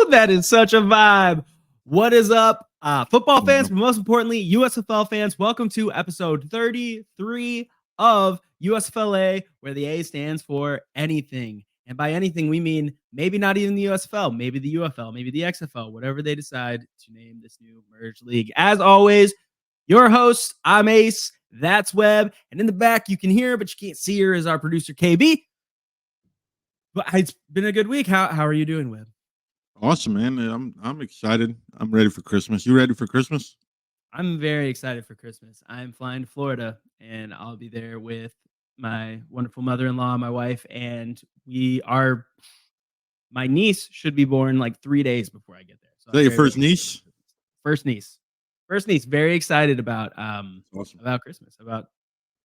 That is such a vibe. What is up, football fans, but most importantly, USFL fans? Welcome to episode 33 of USFLA, where the A stands for anything. And by anything, we mean maybe not even the USFL, maybe the UFL, maybe the XFL, whatever they decide to name this new merged league. As always, your host, I'm Ace, that's Webb. And in the back, you can hear, but you can't see her, is our producer, KB. But it's been a good week. How are you doing, Webb? Awesome, man. I'm excited. I'm ready for Christmas. You ready for Christmas? I'm very excited for Christmas. I'm flying to Florida, and I'll be there with my wonderful mother-in-law, my wife, and my niece should be born like 3 days before I get there. So is that your first niece? First niece. Very excited about awesome. About Christmas, about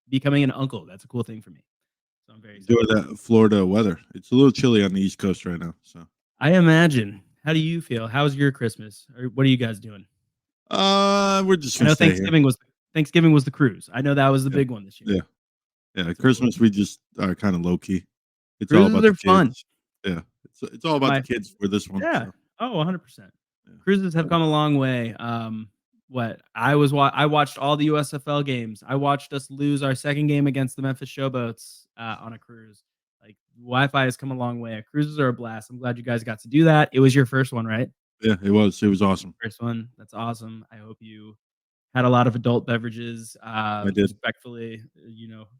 becoming an uncle. That's a cool thing for me. So I'm very excited. Enjoy that Florida weather. It's a little chilly on the East Coast right now. So I imagine. How do you feel? How's your Christmas? Or what are you guys doing? We're just. I know Thanksgiving was the cruise. I know that was the big one this year. Yeah. Christmas we just are kind of low key. It's Cruises all about are the kids. Fun. Yeah, it's all about the kids for this one. Yeah. So. Oh, 100%. Yeah. Cruises have come a long way. I watched all the USFL games. I watched us lose our second game against the Memphis Showboats on a cruise. Like, Wi-Fi has come a long way. Cruises are a blast. I'm glad you guys got to do that. It was your first one, right? Yeah, it was. It was awesome. First one. That's awesome. I hope you had a lot of adult beverages. I did. Respectfully,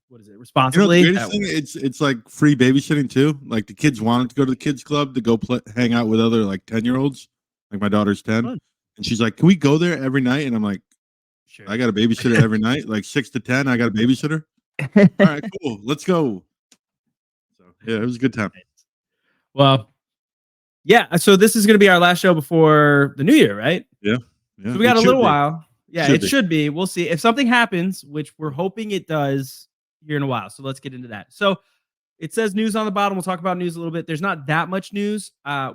what is it? Responsibly. The greatest thing, it's like free babysitting too. Like the kids wanted to go to the kids club to go hang out with other like 10-year-olds. Like my daughter's 10, and she's like, "Can we go there every night?" And I'm like, "Sure." I got a babysitter every night, like 6 to 10. I got a babysitter. All right, cool. Let's go. Yeah, it was a good time. Well, yeah. So this is going to be our last show before the new year, right? Yeah. So we got a little while. Yeah, it should be. We'll see if something happens, which we're hoping it does here in a while. So let's get into that. So it says news on the bottom. We'll talk about news a little bit. There's not that much news.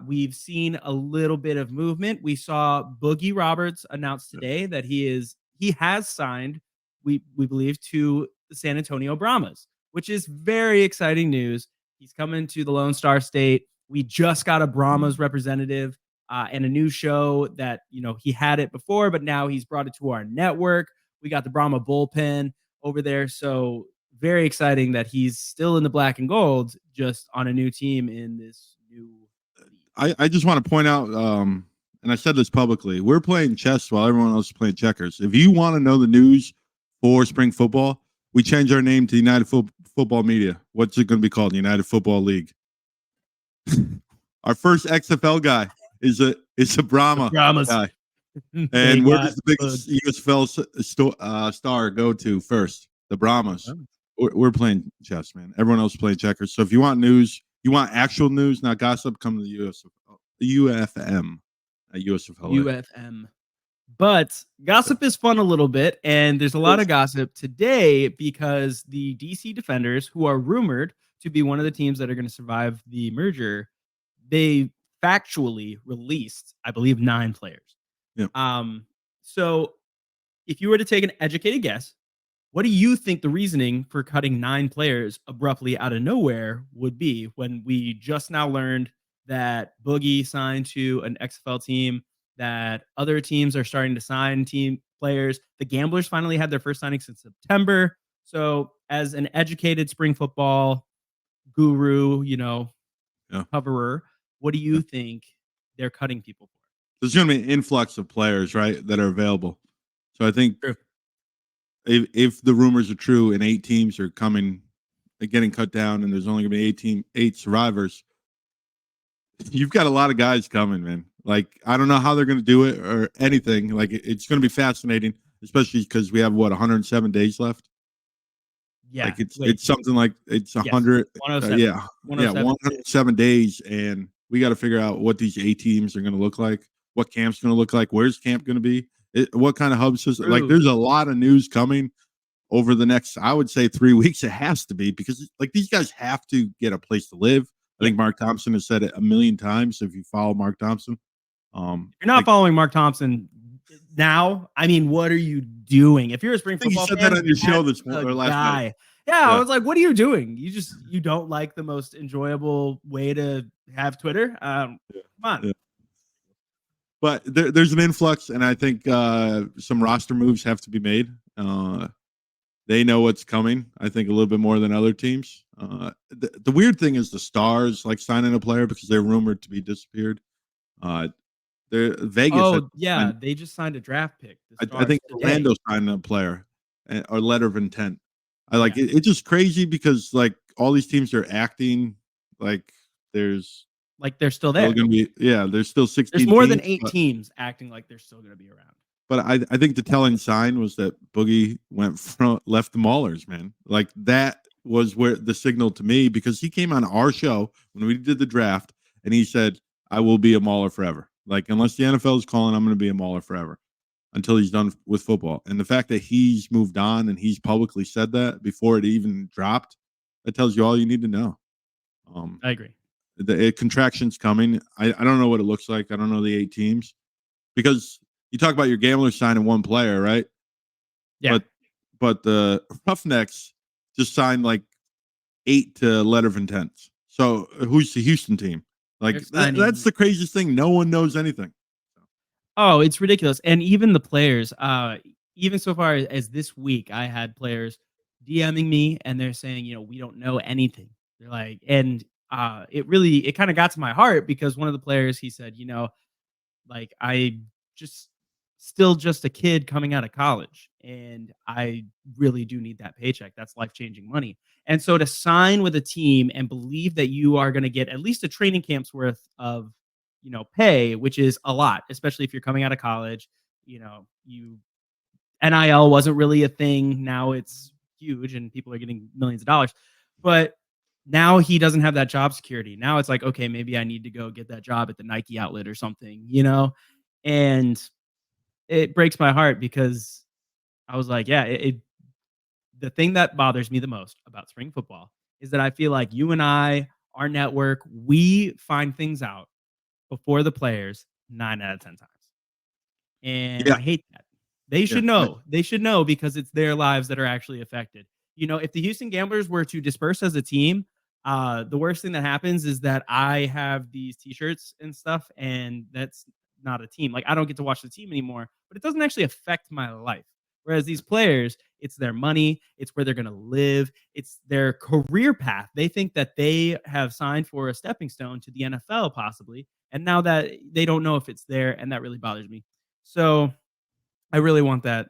We've seen a little bit of movement. We saw Boogie Roberts announce today that he has signed, we believe, to the San Antonio Brahmas, which is very exciting news. He's coming to the Lone Star State. We just got a Brahmas representative and a new show that, he had it before, but now he's brought it to our network. We got the Brahma bullpen over there. So very exciting that he's still in the black and gold, just on a new team in this new. I just want to point out, and I said this publicly, we're playing chess while everyone else is playing checkers. If you want to know the news for spring football, we changed our name to United Football Media. What's it going to be called? United Football League. Our first XFL guy is a Brahmas guy. And where does the biggest USFL star go to first? The Brahmas. We're playing chess, man. Everyone else is playing checkers. So if you want news, you want actual news, not gossip, come to the UFM at USFL. UFM. But gossip is fun a little bit, and there's a lot of gossip today because the DC Defenders, who are rumored to be one of the teams that are going to survive the merger, they factually released, I believe, 9 players. Yeah. So if you were to take an educated guess, what do you think the reasoning for cutting 9 players abruptly out of nowhere would be, when we just now learned that Boogie signed to an XFL team, that other teams are starting to sign team players? The Gamblers finally had their first signing since September. So as an educated spring football guru, coverer, what do you think they're cutting people for? There's going to be an influx of players, right, that are available. So I think if the rumors are true and 8 teams are getting cut down, and there's only going to be 8 survivors, you've got a lot of guys coming, man. Like, I don't know how they're going to do it or anything. Like, it's going to be fascinating, especially because we have 107 days left. Yeah, like it's something like it's 100. 107 days, and we got to figure out what these 8 teams are going to look like, what camp's going to look like, where's camp going to be, what kind of hub system. Like, there's a lot of news coming over the next, I would say, 3 weeks. It has to be, because like these guys have to get a place to live. I think Mark Thompson has said it a million times. If you follow Mark Thompson, you're not following Mark Thompson now. I mean, what are you doing? If you're a spring football fan, you said that on your show this morning or last night. Yeah, I was like, what are you doing? You don't like the most enjoyable way to have Twitter? Come on. But there's an influx, and I think some roster moves have to be made. They know what's coming, I think, a little bit more than other teams. The weird thing is the Stars like signing a player because they're rumored to be disappeared. They're Vegas. Oh, yeah, they just signed a draft pick. The I Stars think today. Orlando signed a player or letter of intent. I like it. It's just crazy because like all these teams are acting like there's like they're still there. There's still 16. There's more than 8 teams acting like they're still going to be around. But I think the telling sign was that Boogie left the Maulers, man. Like that was where the signal to me, because he came on our show when we did the draft and he said, "I will be a Mauler forever. Like unless the NFL is calling, I'm going to be a Mauler forever until he's done with football." And the fact that he's moved on and he's publicly said that before it even dropped, that tells you all you need to know. I agree. The contraction's coming. I don't know what it looks like. I don't know the 8 teams, because you talk about your gamblers signing one player, right? Yeah. But the Roughnecks just signed like 8 to letter of intent. So who's the Houston team? Like that's the craziest thing. No one knows anything. Oh, it's ridiculous. And even the players, even so far as this week, I had players DMing me and they're saying, we don't know anything. They're like, and it kind of got to my heart, because one of the players, he said, like I still just a kid coming out of college, and I really do need that paycheck. That's life-changing money. And so to sign with a team and believe that you are going to get at least a training camp's worth of, pay, which is a lot, especially if you're coming out of college, NIL wasn't really a thing. Now it's huge and people are getting millions of dollars, but now he doesn't have that job security. Now it's like, okay, maybe I need to go get that job at the Nike outlet or something, and it breaks my heart, because I was like, yeah, the thing that bothers me the most about spring football is that I feel like you and I, our network, we find things out before the players 9 out of 10 times. And I hate that. They should know. They should know, because it's their lives that are actually affected. If the Houston Gamblers were to disperse as a team, the worst thing that happens is that I have these t-shirts and stuff, and that's not a team. Like I don't get to watch the team anymore, but it doesn't actually affect my life. Whereas these players, it's their money, it's where they're going to live, it's their career path. They think that they have signed for a stepping stone to the NFL possibly, and now that they don't know if it's there, and that really bothers me. So I really want that,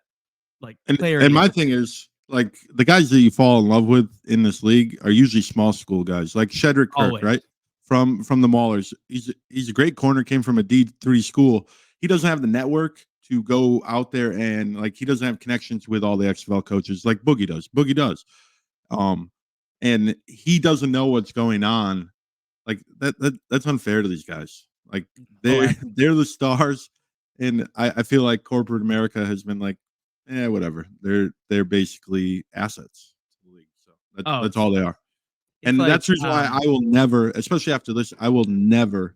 like, clarity. And my thing is, like, the guys that you fall in love with in this league are usually small school guys, like Shedrick Kirk, Always. right? From the Maulers. He's a great corner, came from a D3 school. He doesn't have the network to go out there, and like he doesn't have connections with all the XFL coaches like Boogie does. Boogie does. And he doesn't know what's going on. Like that's unfair to these guys. Like they're the stars. And I feel like corporate America has been like, whatever. They're basically assets to the league. So that's all they are. And like, that's the reason why I will never, especially after this, I will never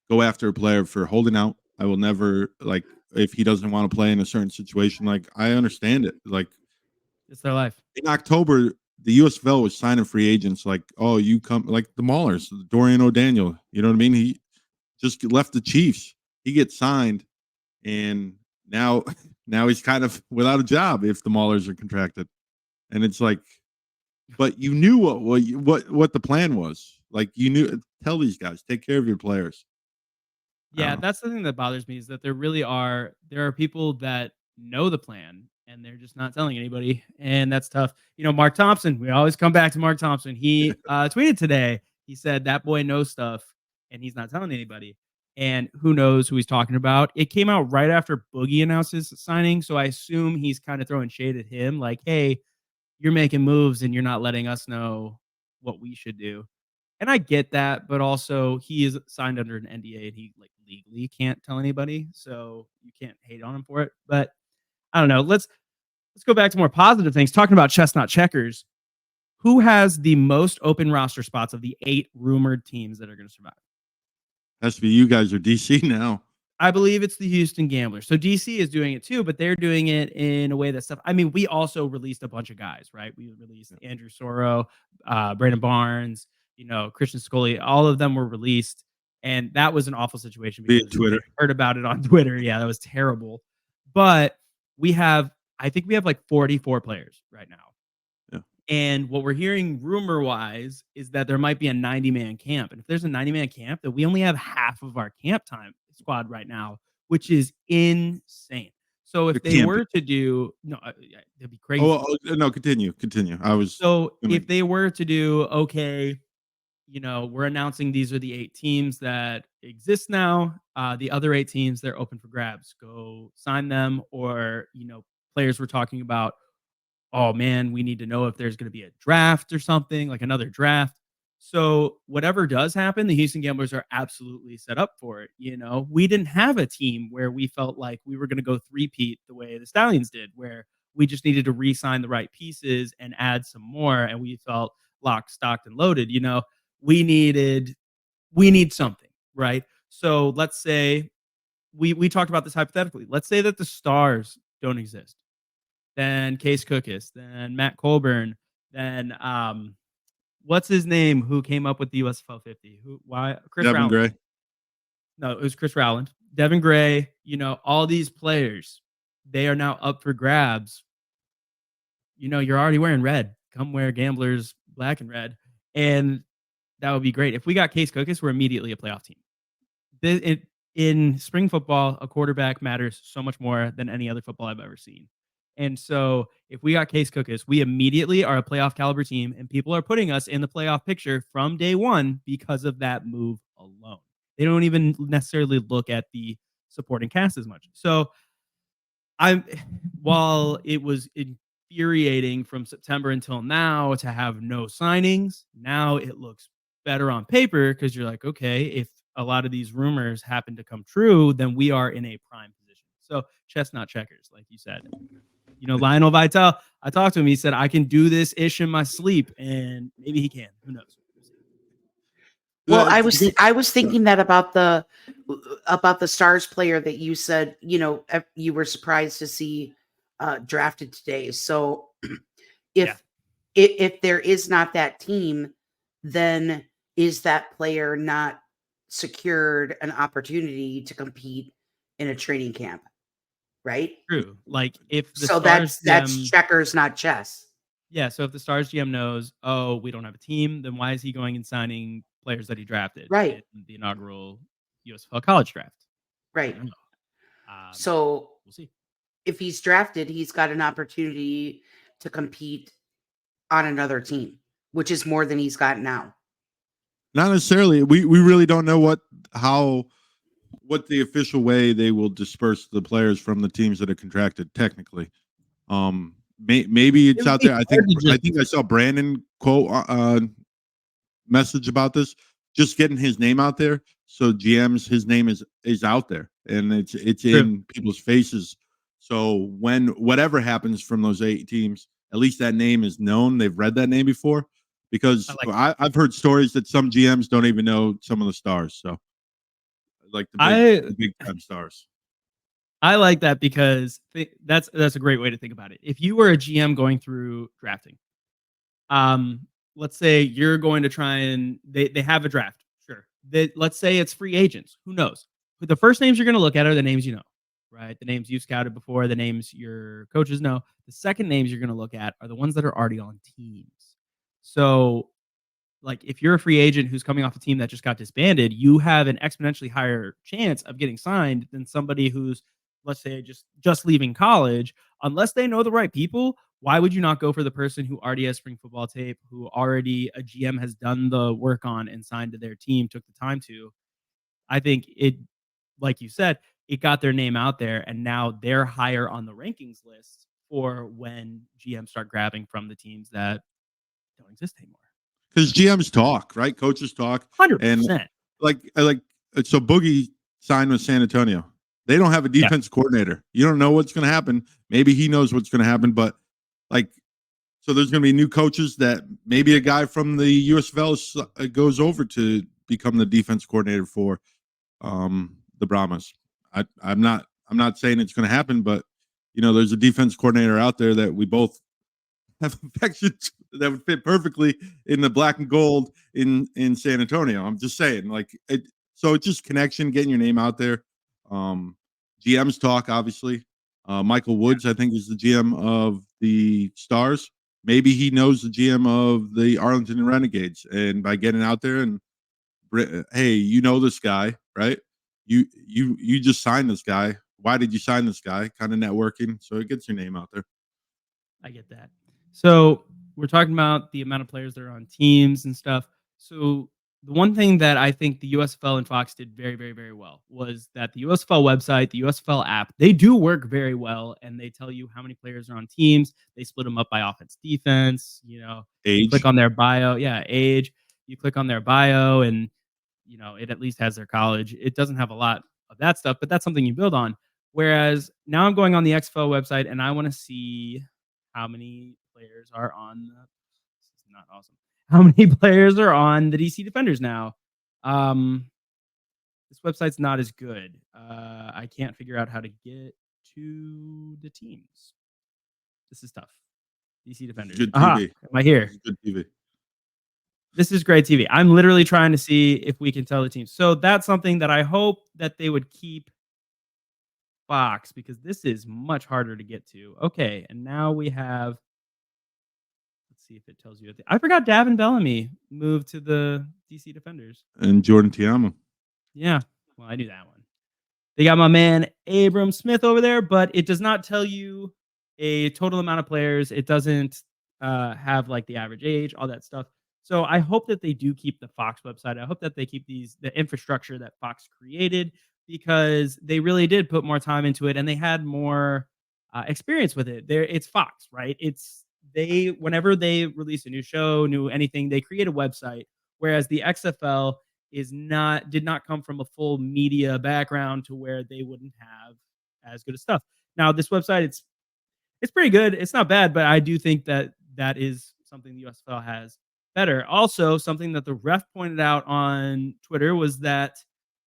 go after a player for holding out. I will never, like, if he doesn't want to play in a certain situation. Like, I understand it. Like, it's their life. In October, the USFL was signing free agents. Like, oh, you come, like the Maulers, Dorian O'Daniel. You know what I mean? He just left the Chiefs. He gets signed, and now he's kind of without a job if the Maulers are contracted. And it's like, but you knew what the plan was. Like, you knew, tell these guys, take care of your players. Yeah, that's the thing that bothers me, is that there are people that know the plan and they're just not telling anybody, and that's tough. Mark Thompson, we always come back to Mark Thompson. He tweeted today. He said that boy knows stuff and he's not telling anybody. And who knows who he's talking about. It came out right after Boogie announced his signing, so I assume he's kind of throwing shade at him, like, hey, you're making moves and you're not letting us know what we should do. And I get that, but also he is signed under an NDA and he like legally can't tell anybody, so you can't hate on him for it. But I don't know. Let's go back to more positive things. Talking about Chestnut Checkers, who has the most open roster spots of the 8 rumored teams that are going to survive? Has to be you guys or DC now. I believe it's the Houston Gamblers. So DC is doing it too, but they're doing it in a way that's stuff. I mean, we also released a bunch of guys, right? We released Andrew Soro, Brandon Barnes, Christian Scully. All of them were released, And that was an awful situation Be because Twitter. I heard about it on Twitter. Yeah, that was terrible. But I think we have like 44 players right now. Yeah. And what we're hearing rumor wise is that there might be a 90-man camp. And if there's a 90-man camp, that we only have half of our camp time squad right now, which is insane. So if they were to do it'd be crazy. No, continue. If they were to do, okay, we're announcing these are the 8 teams that exist now. The other 8 teams, they're open for grabs. Go sign them. Or, players were talking about, oh man, we need to know if there's going to be a draft or something, like another draft. So whatever does happen, the Houston Gamblers are absolutely set up for it. We didn't have a team where we felt like we were going to go three-peat the way the Stallions did, where we just needed to re-sign the right pieces and add some more. And we felt locked, stocked, and loaded. We need something, right? So let's say we talked about this hypothetically. Let's say that the Stars don't exist. Then Case Cookus, then Matt Colburn, then what's his name who came up with the USFL 50? Chris Devin Rowland. Gray. No, it was Chris Rowland. Devin Gray, all these players, they are now up for grabs. You're already wearing red. Come wear Gamblers black and red. And that would be great. If we got Case Cookus, we're immediately a playoff team. In spring football, a quarterback matters so much more than any other football I've ever seen. And so if we got Case Cookus, we immediately are a playoff caliber team, and people are putting us in the playoff picture from day one because of that move alone. They don't even necessarily look at the supporting cast as much. So while it was infuriating from September until now to have no signings, now it looks better on paper because you're like, okay, if a lot of these rumors happen to come true, then we are in a prime position. So chess, not checkers, like you said. Lionel Vital, I talked to him. He said, I can do this ish in my sleep, and maybe he can. Who knows? Well, I was thinking that about the Stars player that you said, you were surprised to see drafted today. So if there is not that team, then is that player not secured an opportunity to compete in a training camp? Right? True. Like if the Stars that's checkers, not chess. Yeah. So if the Stars GM knows, oh, we don't have a team, then why is he going and signing players that he drafted right in the inaugural USFL college draft? Right. So we'll see. If he's drafted, he's got an opportunity to compete on another team, which is more than he's got now. Not necessarily. We really don't know what the official way they will disperse the players from the teams that are contracted technically. Maybe it's out there. I think I saw Brandon quote message about this, just getting his name out there. So GMs, his name is out there and it's in people's faces. So when whatever happens from those 8 teams, at least that name is known. They've read that name before, because I've heard stories that some GMs don't even know some of the stars. So like the big time stars. I like that because that's a great way to think about it. If you were a GM going through drafting, let's say you're going to try and they have a draft. Sure. Let's say it's free agents. Who knows? But the first names you're going to look at are the names you know, right? The names you've scouted before, the names your coaches know. The second names you're going to look at are the ones that are already on teams. So like if you're a free agent who's coming off a team that just got disbanded, you have an exponentially higher chance of getting signed than somebody who's, let's say, just leaving college. Unless they know the right people, why would you not go for the person who already has spring football tape, who already a GM has done the work on and signed to their team, took the time to? I think it, like you said, it got their name out there, and now they're higher on the rankings list for when GMs start grabbing from the teams that don't exist anymore. Because GMs talk, right? Coaches talk. 100%. And so Boogie signed with San Antonio. They don't have a defense coordinator. You don't know what's going to happen. Maybe he knows what's going to happen, but so there's going to be new coaches that maybe a guy from the USFL goes over to become the defense coordinator for the Brahmas. I'm not saying it's going to happen, but there's a defense coordinator out there that we both have affections that would fit perfectly in the black and gold in San Antonio. I'm just saying, So it's just connection, getting your name out there. GMs Talk, obviously. Michael Woods, I think, is the GM of the Stars. Maybe he knows the GM of the Arlington Renegades, and by getting out there and, hey, you know this guy, right? You just signed this guy. Why did you sign this guy? Kind of networking, so it gets your name out there. I get that. So we're talking about the amount of players that are on teams and stuff. So the one thing that I think the USFL and Fox did very, very, very well was that the USFL website, the USFL app, they do work very well, and they tell you how many players are on teams. They split them up by offense, defense. Age. You click on their bio. Yeah, age. You click on their bio, and it at least has their college. It doesn't have a lot of that stuff, but that's something you build on. Whereas now I'm going on the XFL website, and I want to see how many players are on the. This is not awesome. How many players are on the DC Defenders now? This website's not as good. I can't figure out how to get to the teams. This is tough. DC Defenders. Good TV. Aha, am I here? Good TV. This is great TV. I'm literally trying to see if we can tell the teams. So that's something that I hope that they would keep Fox, because this is much harder to get to. Okay, and now we have. See if it tells you. I forgot Davin Bellamy moved to the DC Defenders. And Jordan Tiama. Yeah. Well, I knew that one. They got my man Abram Smith over there, but it does not tell you a total amount of players. It doesn't have like the average age, all that stuff. So I hope that they do keep the Fox website. I hope that they keep the infrastructure that Fox created, because they really did put more time into it, and they had more experience with it. It's Fox, right? Whenever they release a new show, new anything, they create a website. Whereas the XFL did not come from a full media background to where they wouldn't have as good of stuff. Now, this website, it's pretty good. It's not bad, but I do think that is something the USFL has better. Also, something that the ref pointed out on Twitter was that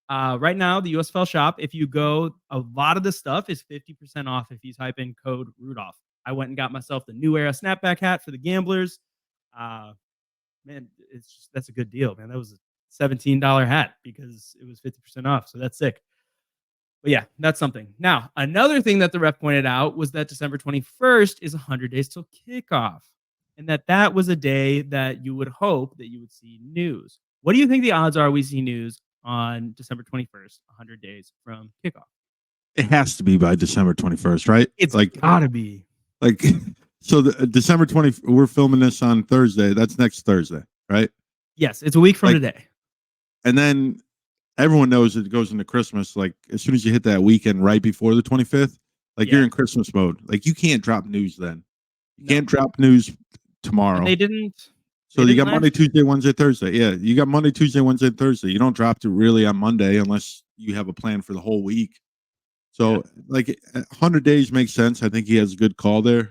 right now, the USFL shop, if you go, a lot of the stuff is 50% off if you type in code Rudolph. I went and got myself the New Era snapback hat for the Gamblers. Man, that's a good deal, man. That was a $17 hat because it was 50% off. So that's sick. But yeah, that's something. Now, another thing that the ref pointed out was that December 21st is 100 days till kickoff, and that was a day that you would hope that you would see news. What do you think the odds are we see news on December 21st, 100 days from kickoff? It has to be by December 21st, right? It's gotta be. So the December 20th, we're filming this on Thursday. That's next Thursday, right? Yes, it's a week from today. And then everyone knows it goes into Christmas. Like, as soon as you hit that weekend right before the 25th, you're in Christmas mode. Like, you can't drop news then. You can't drop news tomorrow. And they didn't. So you got Monday, Tuesday, Wednesday, Thursday. Yeah, you got Monday, Tuesday, Wednesday, Thursday. You don't drop it really on Monday unless you have a plan for the whole week. So, 100 days makes sense. I think he has a good call there.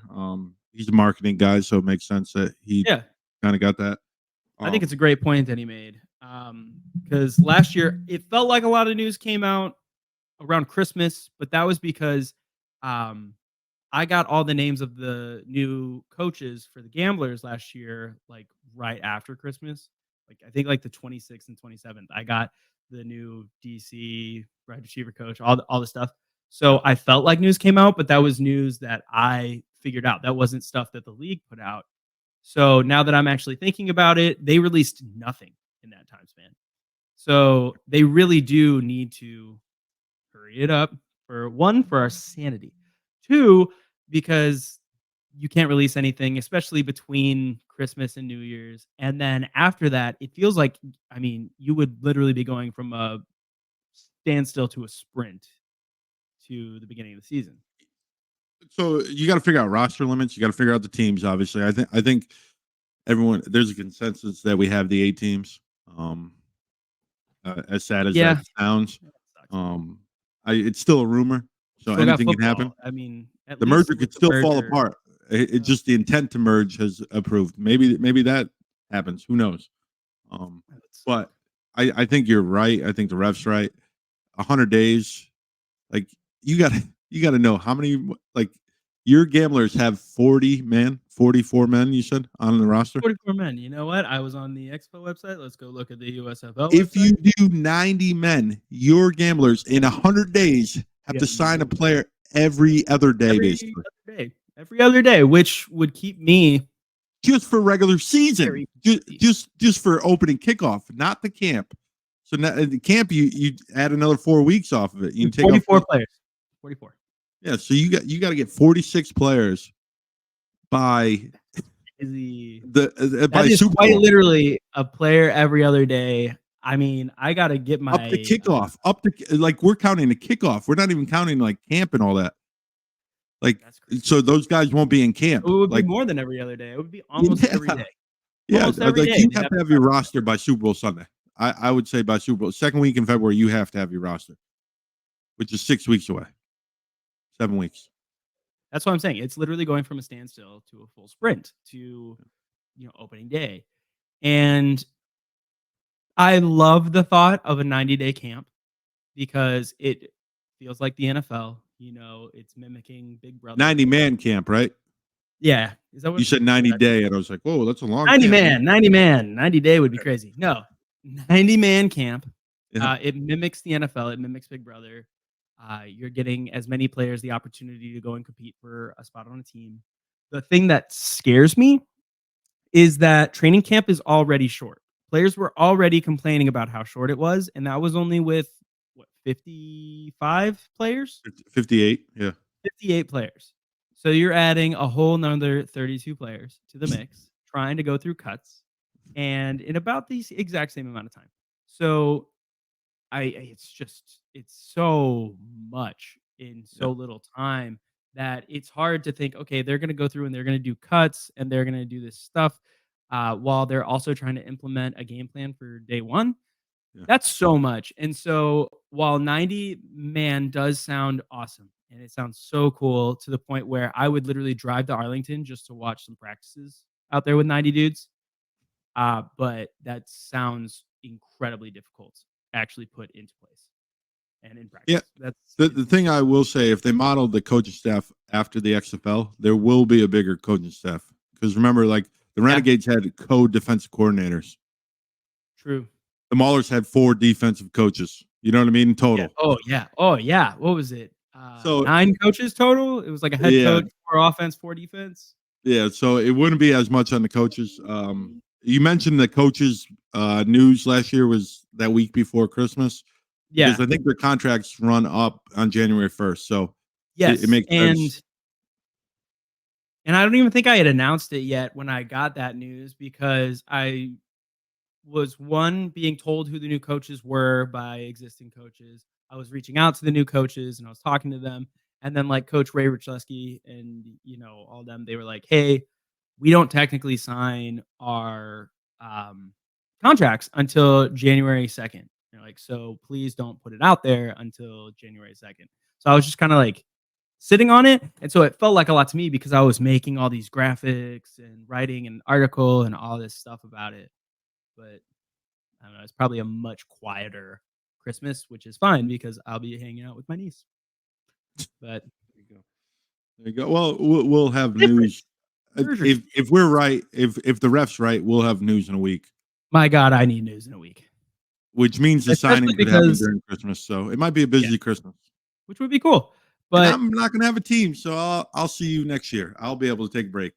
He's a marketing guy, so it makes sense that he kind of got that. I think it's a great point that he made, because last year it felt like a lot of news came out around Christmas, but that was because I got all the names of the new coaches for the Gamblers last year, like right after Christmas. I think the 26th and 27th, I got the new DC wide receiver coach, all the stuff. So I felt like news came out, but that was news that I figured out. That wasn't stuff that the league put out. So now that I'm actually thinking about it, they released nothing in that time span. So they really do need to hurry it up, for our sanity. Two, because you can't release anything, especially between Christmas and New Year's. And then after that, it feels like, you would literally be going from a standstill to a sprint to the beginning of the season. So you got to figure out roster limits. You got to figure out the teams. Obviously, I think everyone, there's a consensus that we have the 8 teams. As sad as that sounds, it's still a rumor, so anything can happen. The merger could still fall apart. It just, the intent to merge has approved. Maybe that happens. Who knows? But I think you're right. I think the ref's right. 100 days, you got to know how many, your gamblers have 44 men, you said, on the roster? 44 men. You know what? I was on the XFL website. Let's go look at the USFL If website. you do 90 men, your gamblers in 100 days have to sign a player every other day, basically. Every other day, which would keep me just for regular season, just for opening kickoff, not the camp. So now, the camp, you add another 4 weeks off of it. You can take 44 players. 44. Yeah, so you got to get 46 players by that is Super quite Bowl. Literally a player every other day. I mean, I got to get my up the kickoff, like we're counting the kickoff. We're not even counting like camp and all that. Like, so those guys won't be in camp. It would like, be more than every other day. It would be almost every day. Yeah, almost every day. You have to have your roster by Super Bowl Sunday. I would say by Super Bowl second week in February, you have to have your roster, which is 6 weeks away. 7 weeks. That's what I'm saying. It's literally going from a standstill to a full sprint to, opening day. And I love the thought of a 90-day camp because it feels like the NFL. It's mimicking Big Brother. 90-man camp, right? Yeah. Is that what you said? 90-day, and I was like, "Whoa, that's a long 90 camp. man, 90 man, 90-day would be crazy." No, 90-man camp. Yeah. It mimics the NFL. It mimics Big Brother. You're getting as many players the opportunity to go and compete for a spot on a team. The thing that scares me is that training camp is already short. Players were already complaining about how short it was, and that was only with 55 players? 58, yeah. 58 players. So you're adding a whole nother 32 players to the mix, trying to go through cuts, and in about the exact same amount of time. So it's so much in so little time that it's hard to think, okay, they're going to go through and they're going to do cuts and they're going to do this stuff while they're also trying to implement a game plan for day one. Yeah. That's so much. And so while 90-man does sound awesome and it sounds so cool to the point where I would literally drive to Arlington just to watch some practices out there with 90 dudes. But that sounds incredibly difficult to actually put into place and in practice. Yeah. That's the thing I will say, if they modeled the coaching staff after the XFL, there will be a bigger coaching staff. Because remember, like the Renegades had co-defensive coordinators. True. The Maulers had 4 defensive coaches. You know what I mean? Total. Yeah. Oh, yeah. What was it? So 9 coaches total? It was like a head coach, 4 offense, 4 defense. Yeah, so it wouldn't be as much on the coaches. You mentioned the coaches' news last year was that week before Christmas. Yeah. Because I think their contracts run up on January 1st. So yes, it makes sense. And I don't even think I had announced it yet when I got that news because I was being told who the new coaches were by existing coaches. I was reaching out to the new coaches and I was talking to them. And then like Coach Ray Richleski and, all them, they were like, hey, we don't technically sign our contracts until January 2nd. They're like, so please don't put it out there until January 2nd. So I was just kind of like sitting on it. And so it felt like a lot to me because I was making all these graphics and writing an article and all this stuff about it. But I don't know, it's probably a much quieter Christmas, which is fine because I'll be hanging out with my niece. But there you go. Well, we'll have news. If we're right, if the ref's right, we'll have news in a week. My God, I need news in a week. Which means the signing could happen during Christmas. So it might be a busy Christmas. Which would be cool. But and I'm not going to have a team, so I'll see you next year. I'll be able to take a break.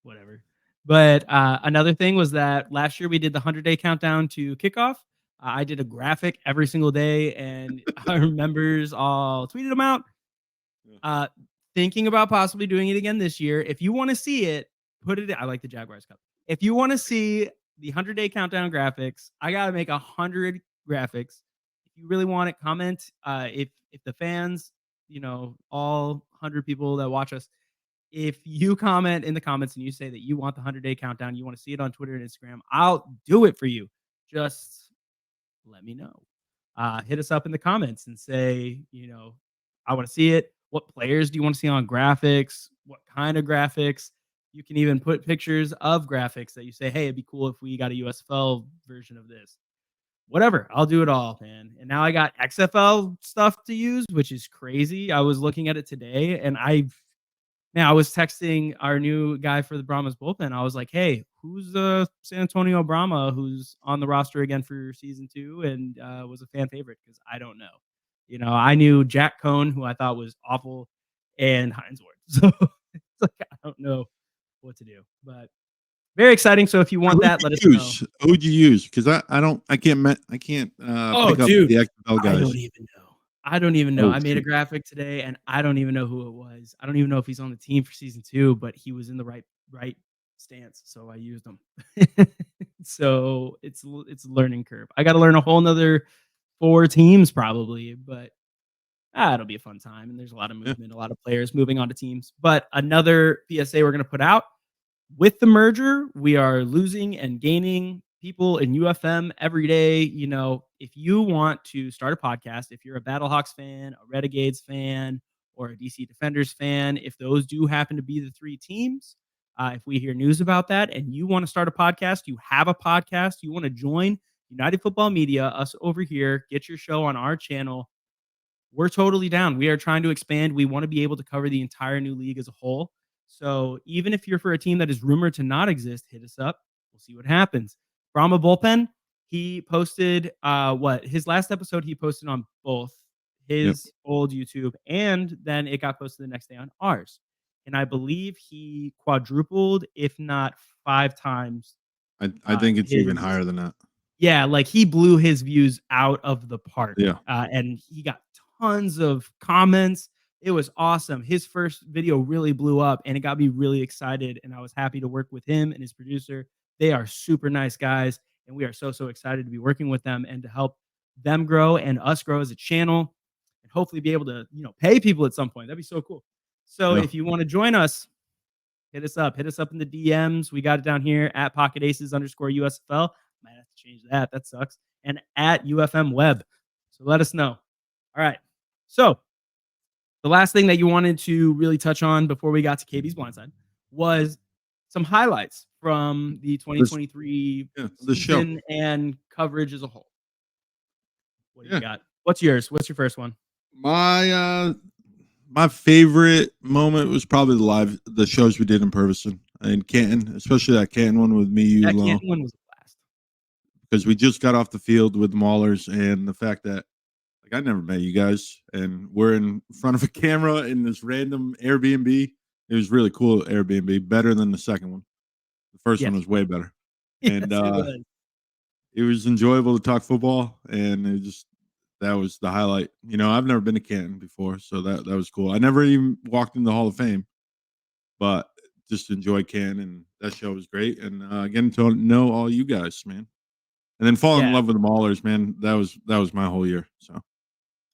Whatever. But another thing was that last year we did the 100-day countdown to kickoff. I did a graphic every single day, and our members all tweeted them out. Thinking about possibly doing it again this year. If you want to see it, put it in. I like the Jaguars Cup. If you want to see the 100-day countdown graphics, I got to make 100 graphics. If you really want it, comment. If the fans, all 100 people that watch us, if you comment in the comments and you say that you want the 100-day countdown, you want to see it on Twitter and Instagram, I'll do it for you. Just let me know. Hit us up in the comments and say, I want to see it. What players do you want to see on graphics? What kind of graphics? You can even put pictures of graphics that you say, hey, it'd be cool if we got a USFL version of this. Whatever. I'll do it all, man. And now I got XFL stuff to use, which is crazy. I was looking at it today, and I was texting our new guy for the Brahmas bullpen. I was like, "Hey, who's the San Antonio Brahma who's on the roster again for season 2 and was a fan favorite?" Because I don't know. I knew Jack Cohn, who I thought was awful, and Hines Ward. So it's like I don't know what to do, but very exciting. So if you want that, let us know. Who would you use? Because I can't pick up the XFL guys. I don't even know. I made a graphic today, and I don't even know who it was. I don't even know if he's on the team for season 2, but he was in the right stance, so I used him. So it's a learning curve. I got to learn a whole nother 4 teams probably, but it'll be a fun time. And there's a lot of movement, a lot of players moving on to teams. But another PSA we're going to put out with the merger, we are losing and gaining people in UFM every day. If you want to start a podcast, if you're a Battlehawks fan, a Renegades fan, or a DC Defenders fan, if those do happen to be the 3 teams, if we hear news about that and you want to start a podcast, you have a podcast, you want to join United Football Media, us over here, get your show on our channel, we're totally down. We are trying to expand. We want to be able to cover the entire new league as a whole. So even if you're for a team that is rumored to not exist, hit us up. We'll see what happens. Brahma Bullpen, he posted his last episode he posted on both his old YouTube, and then it got posted the next day on ours. And I believe he quadrupled, if not 5 times. I think it's even higher than that. Yeah, like he blew his views out of the park. Yeah. And he got tons of comments. It was awesome. His first video really blew up, and it got me really excited, and I was happy to work with him and his producer. They are super nice guys, and we are so excited to be working with them and to help them grow and us grow as a channel, and hopefully be able to, pay people at some point. That'd be so cool. So if you want to join us, hit us up in the DMs. We got it down here at @PocketAces_USFL. Might have to change that. That sucks. And at UFM Web. So let us know. All right. So the last thing that you wanted to really touch on before we got to KB's Blindside was some highlights from the 2023 season and coverage as a whole. What do you got? What's yours? What's your first one? My favorite moment was probably the shows we did in person in Canton, especially that Canton one with me, you, that Canton one was a blast. Because we just got off the field with the Maulers, and the fact that I never met you guys, and we're in front of a camera in this random Airbnb. It was really cool Airbnb, better than the second one. The first one was way better. And it was enjoyable to talk football, and that was the highlight. I've never been to Canton before, so that was cool. I never even walked in the Hall of Fame, but just enjoyed Canton, and that show was great. And getting to know all you guys, man. And then falling in love with the Maulers, man. That was my whole year. So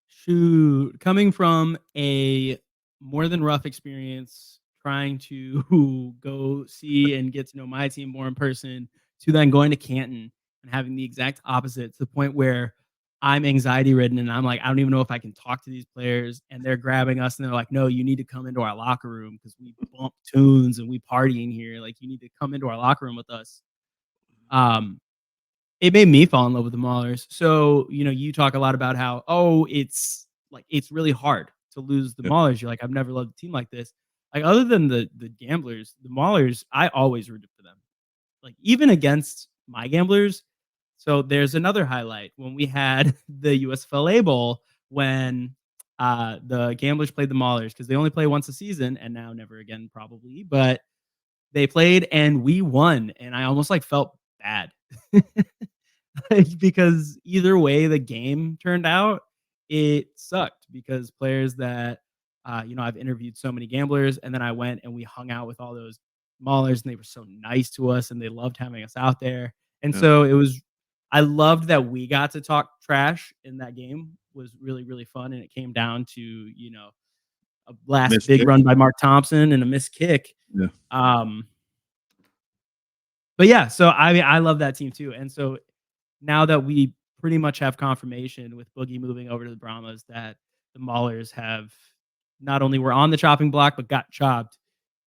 shoot, coming from a more than rough experience, trying to go see and get to know my team more in person, to then going to Canton and having the exact opposite, to the point where I'm anxiety ridden and I'm like, I don't even know if I can talk to these players, and they're grabbing us and they're like, no, you need to come into our locker room because we bump tunes and we partying here. Like, you need to come into our locker room with us. It made me fall in love with the Maulers. So, you talk a lot about how, it's really hard to lose the Maulers. You're like, I've never loved a team like this. Like, other than the Gamblers, the Maulers, I always rooted for them. Like, even against my Gamblers. So there's another highlight when we had the USFLA Bowl, when the Gamblers played the Maulers, because they only play once a season and now never again probably, but they played and we won, and I almost felt bad because either way the game turned out, it sucked, because players that I've interviewed so many Gamblers, and then I went and we hung out with all those Maulers, and they were so nice to us and they loved having us out there. And so I loved that we got to talk trash in that game. It was really, really fun. And it came down to, a last big run by Mark Thompson and a missed kick. Yeah. But yeah, so I love that team too. And so now that we pretty much have confirmation with Boogie moving over to the Brahmas that the Maulers have not only were on the chopping block, but got chopped,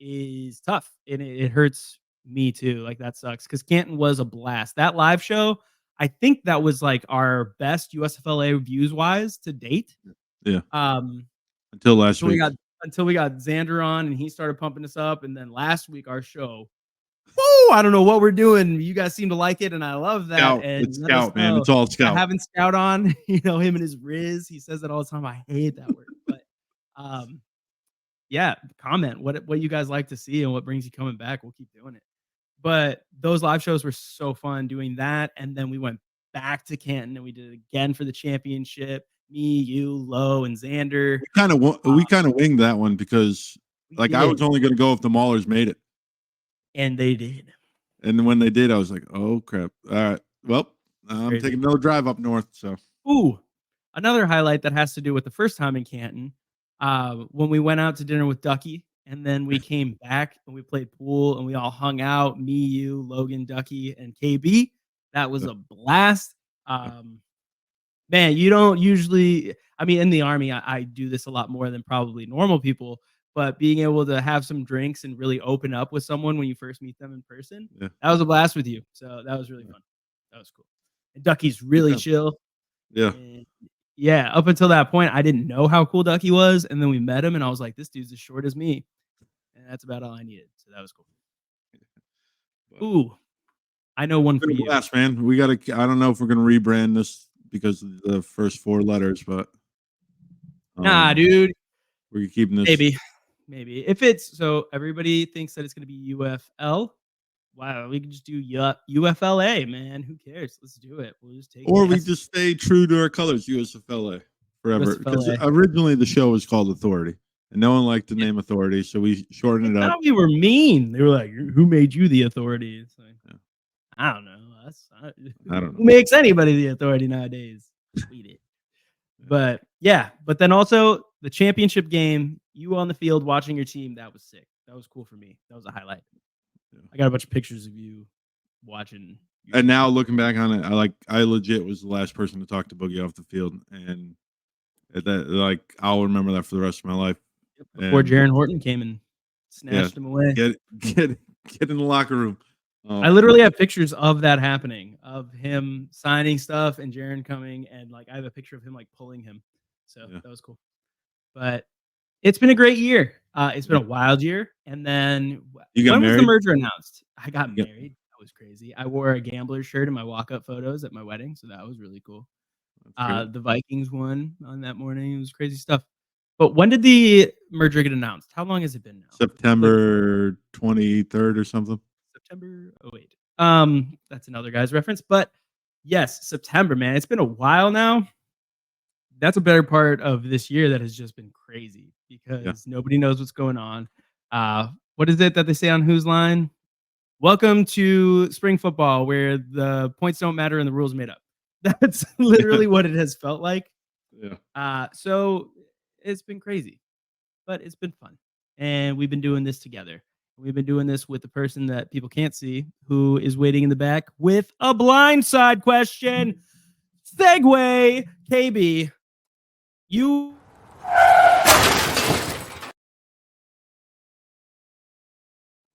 is tough. And it hurts me too. Like, that sucks, because Canton was a blast. That live show, I think that was like our best USFLA views wise to date. Yeah. Until last week. Until we got Xander on and he started pumping us up. And then last week, our show, woo, I don't know what we're doing. You guys seem to like it. And I love that. Scout. And It's Scout, man. It's all Scout. Having Scout on, him and his Riz, he says it all the time. I hate that word. But yeah, comment what you guys like to see and what brings you coming back. We'll keep doing it. But those live shows were so fun doing that. And then we went back to Canton and we did it again for the championship. Me, you, Lowe, and Xander. We kind of winged that one because I was only going to go if the Maulers made it. And they did. And when they did, I was like, oh, crap. All right. Well, I'm taking another drive up north. So, another highlight that has to do with the first time in Canton. When we went out to dinner with Ducky, and then we came back and we played pool and we all hung out. Me, you, Logan, Ducky, and KB. That was a blast. Man, you don't usually, in the Army, I do this a lot more than probably normal people, but being able to have some drinks and really open up with someone when you first meet them in person, that was a blast with you. So that was really fun. That was cool. And Ducky's really chill. Yeah. And yeah. Up until that point, I didn't know how cool Ducky was. And then we met him and I was like, this dude's as short as me. And that's about all I needed. So that was cool. Ooh, I know one for you. Blast, man. We got to, I don't know if we're going to rebrand this because of the first 4 letters, but nah, dude, we're keeping this. Maybe if it's so everybody thinks that it's going to be UFL. Wow, we can just do UFLA, man. Who cares? Let's do it. We'll just take it. Or we just stay true to our colors, USFLA forever. Because originally the show was called Authority, and no one liked the name Authority, so we shortened it up. We were mean. They were like, "Who made you the Authority?" It's like, I don't know. I don't know. Who makes anybody the Authority nowadays? Tweet it. But yeah, but then also the championship game, you on the field watching your team, that was sick. That was cool for me. That was a highlight. Yeah. I got a bunch of pictures of you watching. And now looking back on it, I legit was the last person to talk to Boogie off the field, and that I'll remember that for the rest of my life. Before Jaron Horton came and snatched him away. Get in the locker room. I literally have pictures of that happening, of him signing stuff and Jaron coming, and I have a picture of him pulling him. So that was cool. But it's been a great year. It's been a wild year. And then when was the merger announced? I got married. That was crazy. I wore a gambler shirt in my walk-up photos at my wedding, so that was really cool. The Vikings won on that morning. It was crazy stuff. But when did the merger get announced? How long has it been now? September 23rd or something. September 08. That's another guy's reference. But yes, September, man. It's been a while now. That's a better part of this year that has just been crazy because nobody knows what's going on. What is it that they say on Whose Line? Welcome to spring football where the points don't matter and the rules made up. That's literally what it has felt like. Yeah. So it's been crazy, but it's been fun. And we've been doing this together. We've been doing this with the person that people can't see who is waiting in the back with a blindside question. Segue, KB. You.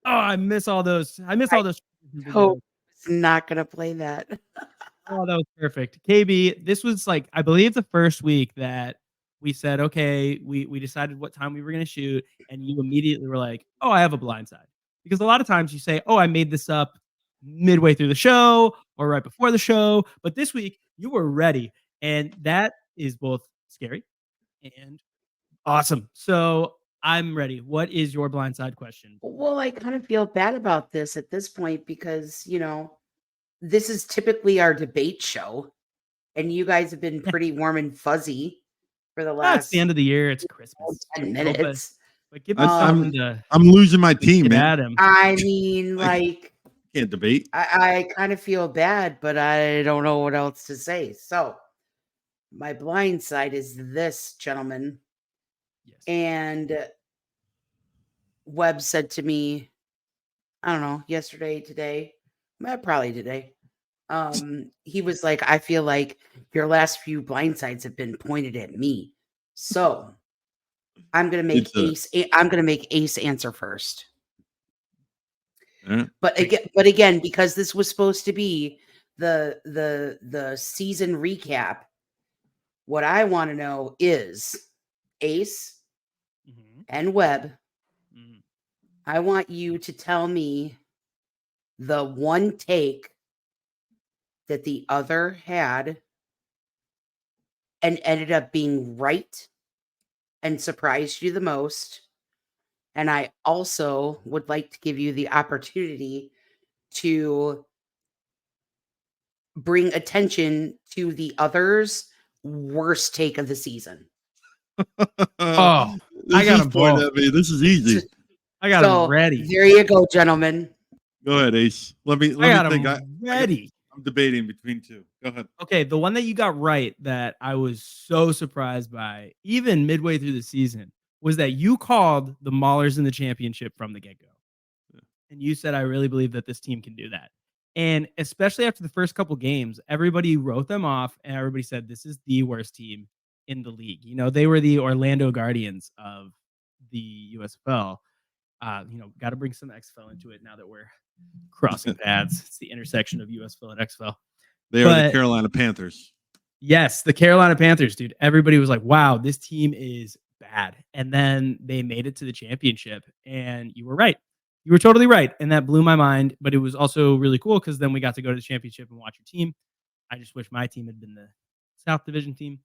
Oh, I miss all those. All those. Hope it's not going to play that. Oh, that was perfect. KB, this was I believe the first week that we said, okay, we decided what time we were going to shoot. And you immediately were like, oh, I have a blindside. Because a lot of times you say, oh, I made this up midway through the show or right before the show. But this week you were ready. And that is both scary and awesome. So I'm ready. What is your blindside question? Well, I kind of feel bad about this at this point because, this is typically our debate show. And you guys have been pretty warm and fuzzy for the last. It's the end of the year. It's Christmas. 10 minutes. But give me something I'm losing my team, man. I mean, can't debate. I kind of feel bad, but I don't know what else to say. So my blind side is this, gentlemen. Yes. And Webb said to me, I don't know, yesterday, today, probably today. He was like, I feel like your last few blindsides have been pointed at me. So I'm gonna make Ace answer first. But again, because this was supposed to be the season recap, what I want to know is Ace and Webb. I want you to tell me the one take that the other had and ended up being right and surprised you the most. And I also would like to give you the opportunity to bring attention to the other's worst take of the season. I got him point at me. This is easy. I got him ready. There you go, gentlemen. Go ahead, Ace. Let me think. Ready. I'm debating between two. Go ahead. Okay, the one that you got right that I was so surprised by, even midway through the season, was that you called the Maulers in the championship from the get-go. Yeah. And you said, I really believe that this team can do that. And especially after the first couple games, everybody wrote them off and everybody said, this is the worst team in the league. You know, they were the Orlando Guardians of the USFL. Got to bring some XFL into it now that we're crossing paths. It's the intersection of USFL and XFL. They are the Carolina Panthers. Yes, the Carolina Panthers, dude. Everybody was like, wow, this team is bad. And then they made it to the championship, and you were right. You were totally right, and that blew my mind, but it was also really cool because then we got to go to the championship and watch your team. I just wish my team had been the South Division team.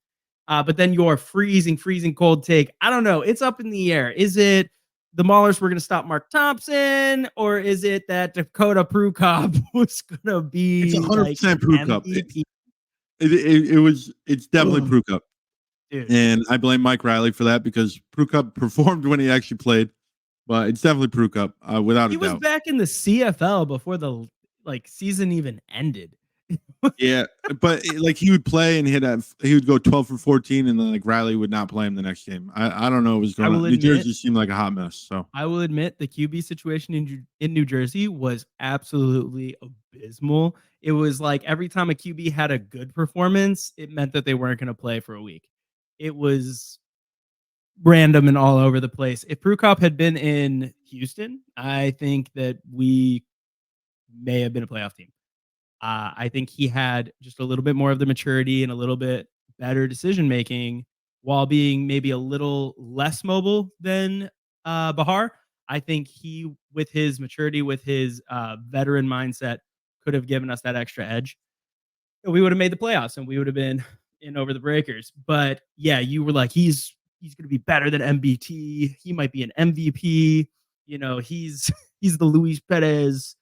But then your freezing cold take, I don't know. It's up in the air. Is it the Maulers were going to stop Mark Thompson, or is it that Dakota Prukop was going to be? It's 100% Prukop. It's definitely Prukop. And I blame Mike Riley for that because Prukop performed when he actually played, but it's definitely Prukop without a doubt. He was back in the CFL before the season even ended. Yeah, but he would play and he would go 12 for 14, and then Riley would not play him the next game. I don't know what was going on. New Jersey seemed like a hot mess. So I will admit the QB situation in New Jersey was absolutely abysmal. It was like every time a QB had a good performance, it meant that they weren't going to play for a week. It was random and all over the place. If Prukop had been in Houston, I think that we may have been a playoff team. I think he had just a little bit more of the maturity and a little bit better decision-making while being maybe a little less mobile than Bahar. I think he, with his maturity, with his veteran mindset, could have given us that extra edge. We would have made the playoffs and we would have been in over the breakers. But yeah, you were like, he's going to be better than MBT. He might be an MVP. You know, he's the Luis Perez.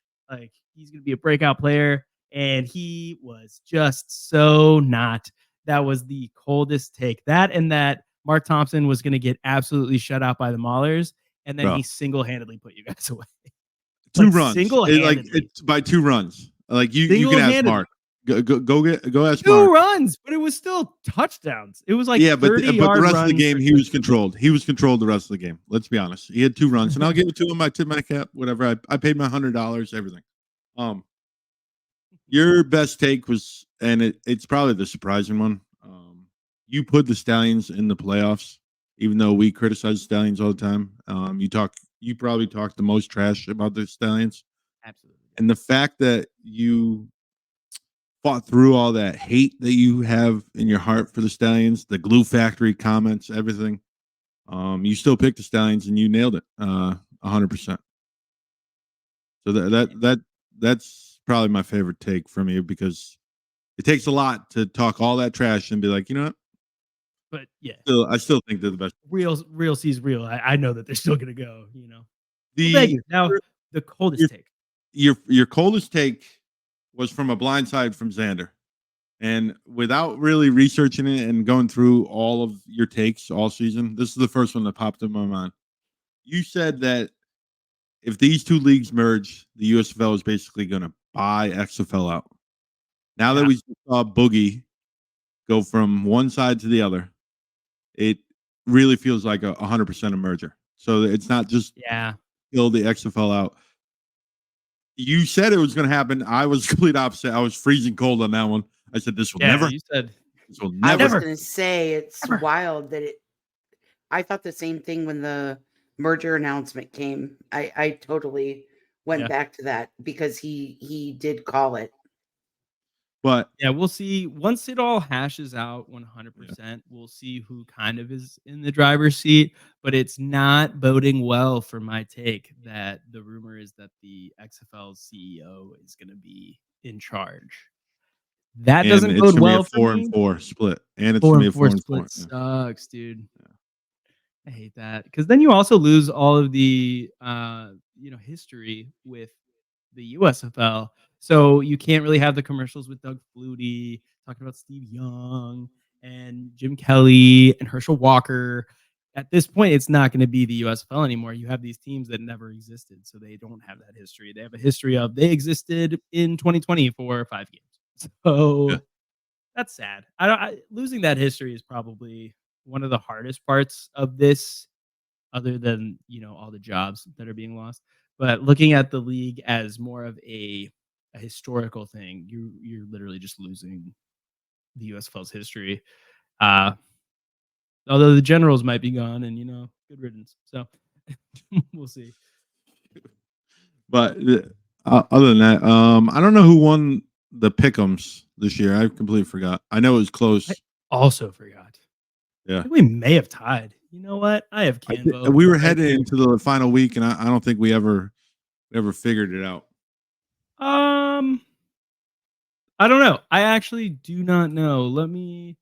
He's going to be a breakout player. And he was just so not. That was the coldest take. That and that Mark Thompson was going to get absolutely shut out by the Maulers. And then he single-handedly put you guys away. Two runs. It's by 2 runs. You can ask Mark. Go ask Mark. 2 runs, but it was still touchdowns. It was but the rest of the game he was controlled. He was controlled the rest of the game. Let's be honest. He had 2 runs, and I'll give it to him. I tip my cap, whatever. I paid my $100, everything. Your best take was, and it's probably the surprising one. You put the Stallions in the playoffs, even though we criticize Stallions all the time. You probably talked the most trash about the Stallions. Absolutely. And the fact that you fought through all that hate that you have in your heart for the Stallions, the glue factory comments, everything, you still picked the Stallions and you nailed it 100%. So that's probably my favorite take from you because it takes a lot to talk all that trash and be like, you know what? But yeah, I still think they're the best. Real sees real. I know that they're still going to go, you know. Thank you. Now, the coldest take. Your coldest take was from a Blindside from Xander. And without really researching it and going through all of your takes all season, this is the first one that popped in my mind. You said that if these 2 leagues merge, the USFL is basically going to buy XFL out. Now that we saw Boogie go from one side to the other, it really feels like 100% a merger. So it's not just kill the XFL out. You said it was going to happen. I was complete opposite. I was freezing cold on that one. I said this will never. You said this will never. I was going to say it's wild that I thought the same thing when the merger announcement came. I totally went back to that because he did call it. But yeah, we'll see. Once it all hashes out 100%, we'll see who kind of is in the driver's seat. But it's not boding well for my take that the rumor is that the XFL CEO is going to be in charge. That doesn't it's bode gonna well be a for me. 4-4 split, and it's 4 gonna be and a 4 4-4 split yeah. sucks, dude. Yeah. I hate that because then you also lose all of the history with the USFL. So you can't really have the commercials with Doug Flutie talking about Steve Young and Jim Kelly and Herschel Walker. At this point, it's not going to be the USFL anymore. You have these teams that never existed, so they don't have that history. They have a history of they existed in 2020 for 5 games. So that's sad. Losing that history is probably one of the hardest parts of this, other than all the jobs that are being lost. But looking at the league as more of a historical thing, you're literally just losing the USFL's history. Although the Generals might be gone, and good riddance. So we'll see. But other than that, I don't know who won the pick'ems this year. I completely forgot. I know it was close. I also forgot. Yeah, I think we may have tied. You know what? I have Canvo. We were heading into the final week, and I don't think we ever figured it out. I don't know. I actually do not know. Let me.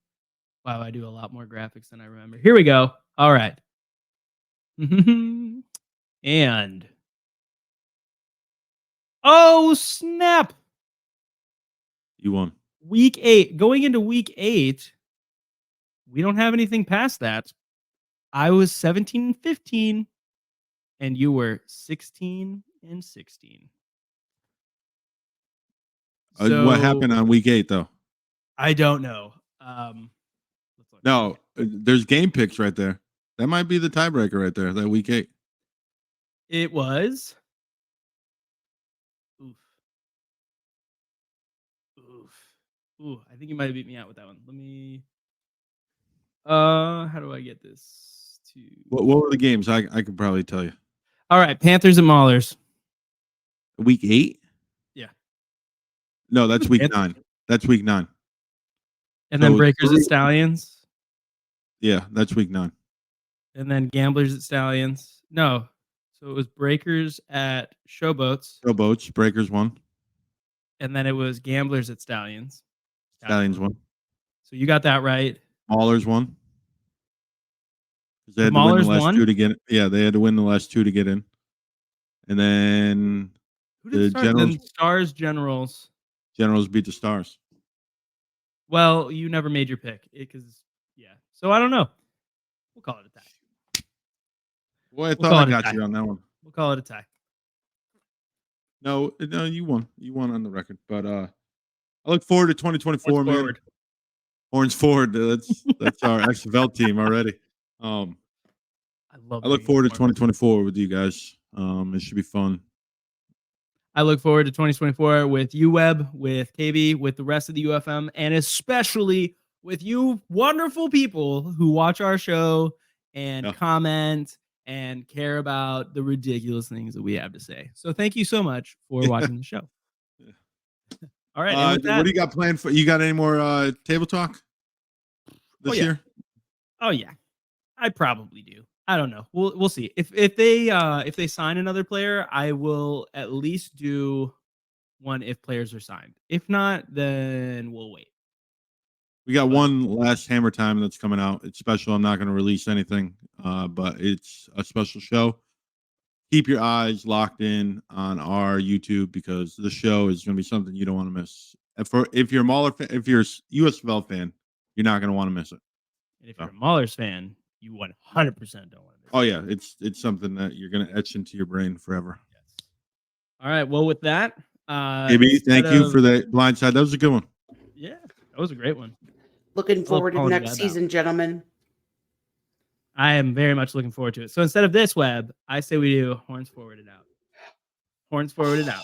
Wow, I do a lot more graphics than I remember. Here we go. All right. And oh snap! You won. Week 8. Going into week 8, we don't have anything past that. I was 17-15, and you were 16-16. What happened on week 8 though? I don't know. No, there's game picks right there. That might be the tiebreaker right there. That week 8. It was. Ooh, I think you might have beat me out with that one. Let me. How do I get this to? What were the games? I could probably tell you. All right, Panthers and Maulers. Week 8. Yeah. No, that's week 9. That's week 9. And then Breakers at Stallions. Yeah, that's week 9. And then Gamblers at Stallions. No, so it was Breakers at Showboats. Showboats. Breakers won. And then it was Gamblers at Stallions. Stallions won. So you got that right. Maulers won. They had Maulers to win the last won? 2 to get in. Yeah, they had to win the last 2 to get in. And then who did the Generals? Then Stars Generals. Generals beat the Stars. Well, you never made your pick yeah. So I don't know. We'll call it a tie. Boy, I thought I got you on that one. We'll call it a tie. No, you won. You won on the record. But I look forward to 2024, man. Forward. Horns forward. That's our XFL team already. I look forward to 2024 with you guys. It should be fun. I look forward to 2024 with you, Webb, with KB, with the rest of the UFM, and especially with you wonderful people who watch our show and comment and care about the ridiculous things that we have to say. So thank you so much for watching the show. All right. What do you got planned for? You got any more table talk this year? Oh yeah, I probably do. I don't know. We'll see. If they sign another player, I will at least do one if players are signed. If not, then we'll wait. We got one last Hammer Time that's coming out. It's special. I'm not going to release anything, but it's a special show. Keep your eyes locked in on our YouTube because the show is going to be something you don't want to miss. If you're a Mauler fan, if you're a USFL fan, you're not going to want to miss it. And if you're a Maulers fan, you 100% don't want to miss it. Oh yeah, it's something that you're going to etch into your brain forever. Yes. All right. Well, with that, AB, thank you for the Blindside. That was a good one. Yeah, that was a great one. Looking forward to next season, gentlemen. I am very much looking forward to it. So instead of this, Web, I say we do horns forwarded out. Horns forwarded out.